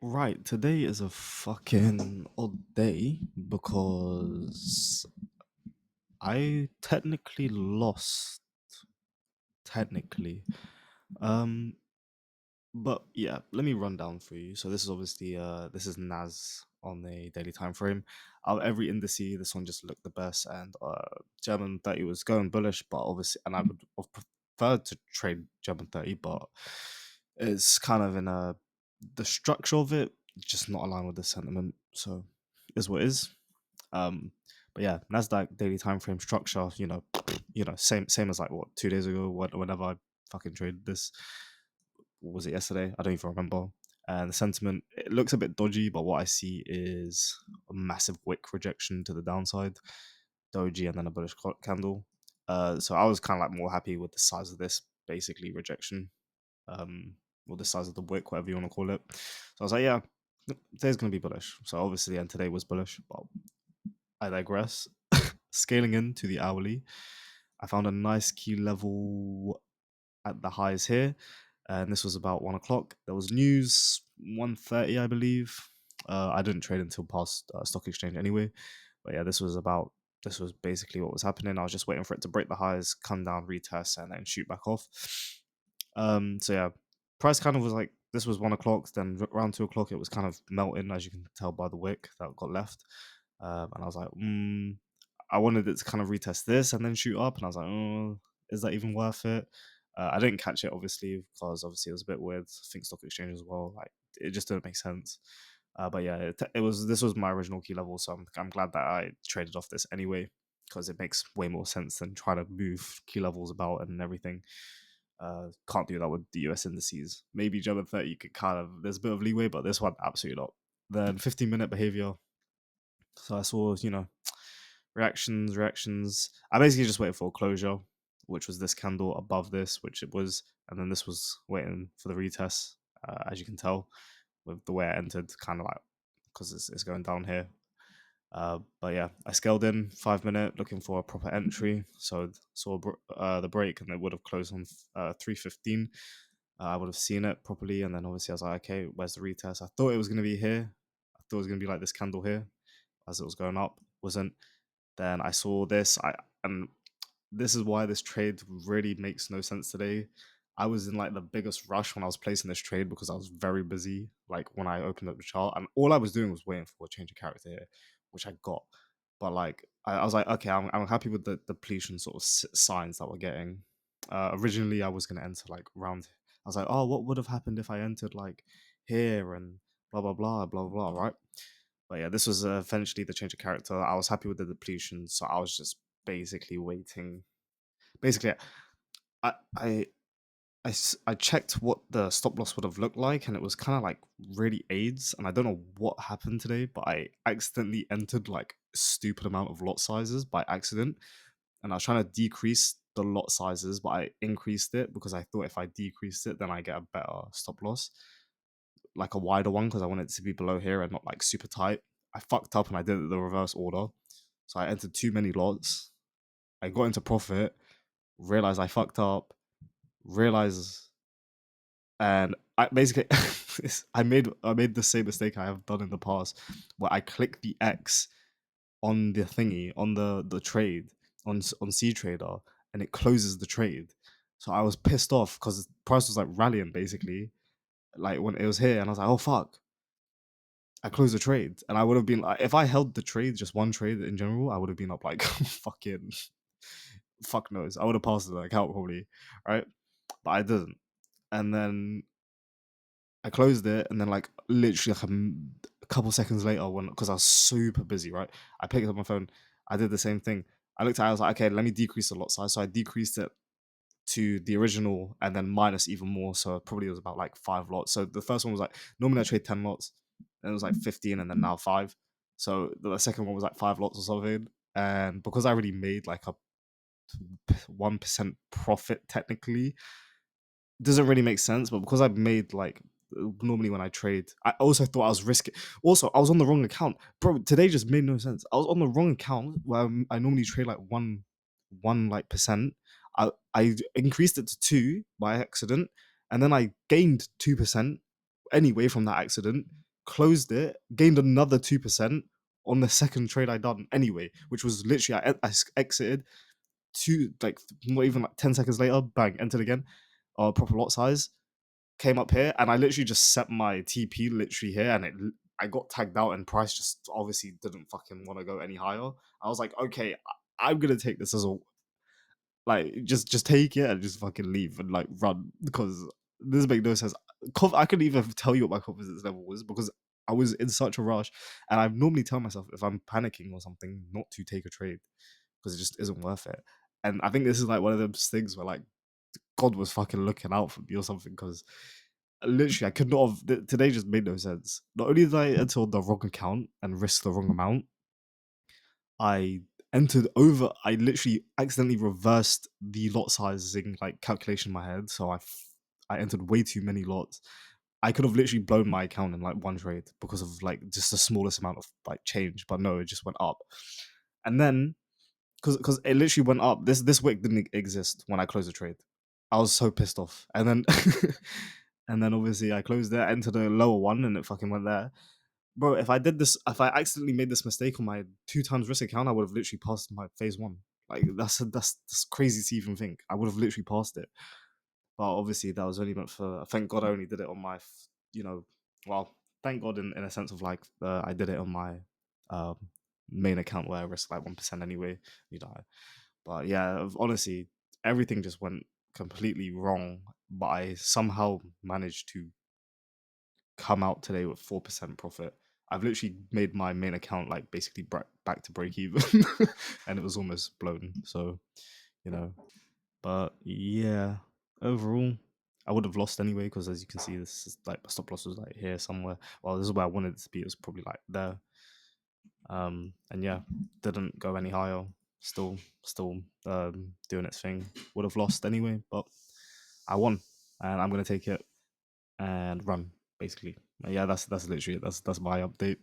Right, today is a fucking odd day because I technically lost. Technically. Um, but yeah, let me run down for you. So this is obviously this is Nas on a daily time frame. Out of every indice, this one just looked the best, and German 30 was going bullish, but obviously, and I would have preferred to trade German 30, but it's kind of in a the structure of it just not aligned with the sentiment. So is what it is. Um, but yeah, Nasdaq daily time frame structure, same as like what 2 days ago. Whenever I fucking traded this, what was it yesterday? I don't even remember. And the sentiment it looks a bit dodgy, but what I see is a massive wick rejection to the downside, doji, and then a bullish candle. So I was kind of like more happy with the size of this basically rejection, um, or the size of the wick, whatever you want to call it. So I was like, yeah, today's gonna be bullish. So obviously, and today was bullish, but I digress. Scaling into the hourly, I found a nice key level at the highs here, and this was about 1 o'clock. There was news 1:30, I believe. I didn't trade until past stock exchange anyway, but yeah, this was basically what was happening. I was just waiting for it to break the highs, come down, retest, and then shoot back off. So yeah, price kind of was like this was 1 o'clock. Then around 2 o'clock, it was kind of melting, as you can tell by the wick that got left. And I was like, I wanted it to kind of retest this and then shoot up, and I was like, oh, is that even worth it? I didn't catch it obviously because obviously it was a bit weird. I think stock exchange as well, like it just didn't make sense. But yeah, it was this was my original key level, so I'm glad that I traded off this anyway because it makes way more sense than trying to move key levels about and everything. Can't do that with the US indices. Maybe German 30 you could kind of there's a bit of leeway, but this one absolutely not. Then 15-minute behavior. So I saw, reactions. I basically just waited for a closure, which was this candle above this, which it was, and then this was waiting for the retest, as you can tell, with the way I entered, kind of like because it's going down here. But yeah, I scaled in 5 minute, looking for a proper entry. So saw the break, and it would have closed on 3:15. I would have seen it properly, and then obviously I was like, okay, where's the retest? I thought it was going to be here. I thought it was going to be like this candle here as it was going up. Wasn't. Then I saw this. I and this is why this trade really makes no sense today. I was in like the biggest rush when I was placing this trade because I was very busy. Like when I opened up the chart, and all I was doing was waiting for a change of character here, which I got. But like I was like, okay, I'm happy with the depletion sort of signs that we're getting. Originally, I was gonna enter like round. I was like, oh, what would have happened if I entered like here and blah blah blah blah blah, right? But yeah, this was eventually the change of character. I was happy with the depletion, so I was just basically waiting. Basically, I I I checked what the stop loss would have looked like, and it was kind of like really AIDS. And I don't know what happened today, but I accidentally entered like a stupid amount of lot sizes by accident, and I was trying to decrease the lot sizes, but I increased it because I thought if I decreased it, then I get a better stop loss, like a wider one, because I wanted it to be below here and not like super tight. I fucked up and I did it the reverse order, so I entered too many lots. I got into profit, realized I fucked up, realized and I basically I made the same mistake I have done in the past, where I click the X on the thingy on the trade on C Trader, and it closes the trade. So I was pissed off because the price was like rallying basically, like when it was here, and I was like, oh fuck. I closed the trade, and I would have been like, if I held the trade, just one trade in general, I would have been up like fucking fuck knows. I would have passed the account probably, right? But I didn't. And then I closed it, and then like literally like a couple seconds later, when because I was super busy, right? I picked up my phone. I did the same thing. I looked at it, I was like, okay, let me decrease the lot size. So I decreased it to the original and then minus even more. So probably it was about like 5 lots. So the first one was like normally I trade 10 lots, and it was like 15, and then now five. So the second one was like 5 lots or something. And because I already made like a 1% profit technically, doesn't really make sense, but because I've made like normally when I trade, I also thought I was risking. Also, I was on the wrong account, bro. Today just made no sense. I was on the wrong account where I normally trade like one like percent. I increased it to two by accident, and then I gained 2% anyway from that accident. closed it, gained another 2% on the second trade I done anyway, which was literally exited like not even like 10 seconds later, bang, entered again, proper lot size, came up here, and I literally just set my TP literally here, and I got tagged out, and price just obviously didn't fucking want to go any higher. I was like, okay, I'm gonna take this as a like just take it and just fucking leave and like run because this makes no sense. I couldn't even tell you what my confidence level was because I was in such a rush, and I normally tell myself if I'm panicking or something not to take a trade because it just isn't worth it. And I think this is like one of those things where like God was fucking looking out for me or something because literally I could not have. Today just made no sense. Not only did I enter the wrong account and risk the wrong amount, I entered over. I literally accidentally reversed the lot sizing like calculation in my head, so I entered way too many lots. I could have literally blown my account in like one trade because of like just the smallest amount of like change, but no, it just went up. And then because it literally went up. This wick didn't exist when I closed the trade. I was so pissed off, and then and then obviously I closed it, entered a lower one, and it fucking went there. Bro, if I accidentally made this mistake on my 2 times risk account, I would have literally passed my phase one. Like that's crazy to even think. I would have literally passed it. But obviously that was only meant for. Thank God I only did it on my, well, thank God in a sense of like I did it on my um, main account where I risked like 1% anyway. You know, but yeah, honestly, everything just went completely wrong. But I somehow managed to come out today with 4% profit. I've literally made my main account like basically back to break even, and it was almost blown. So, you know, but yeah, overall, I would have lost anyway because as you can see, this is like my stop loss was like here somewhere. Well, this is where I wanted it to be. It was probably like there. And yeah, didn't go any higher. Still doing its thing. Would have lost anyway, but I won, and I'm gonna take it and run basically. Yeah, that's literally it. That's my update.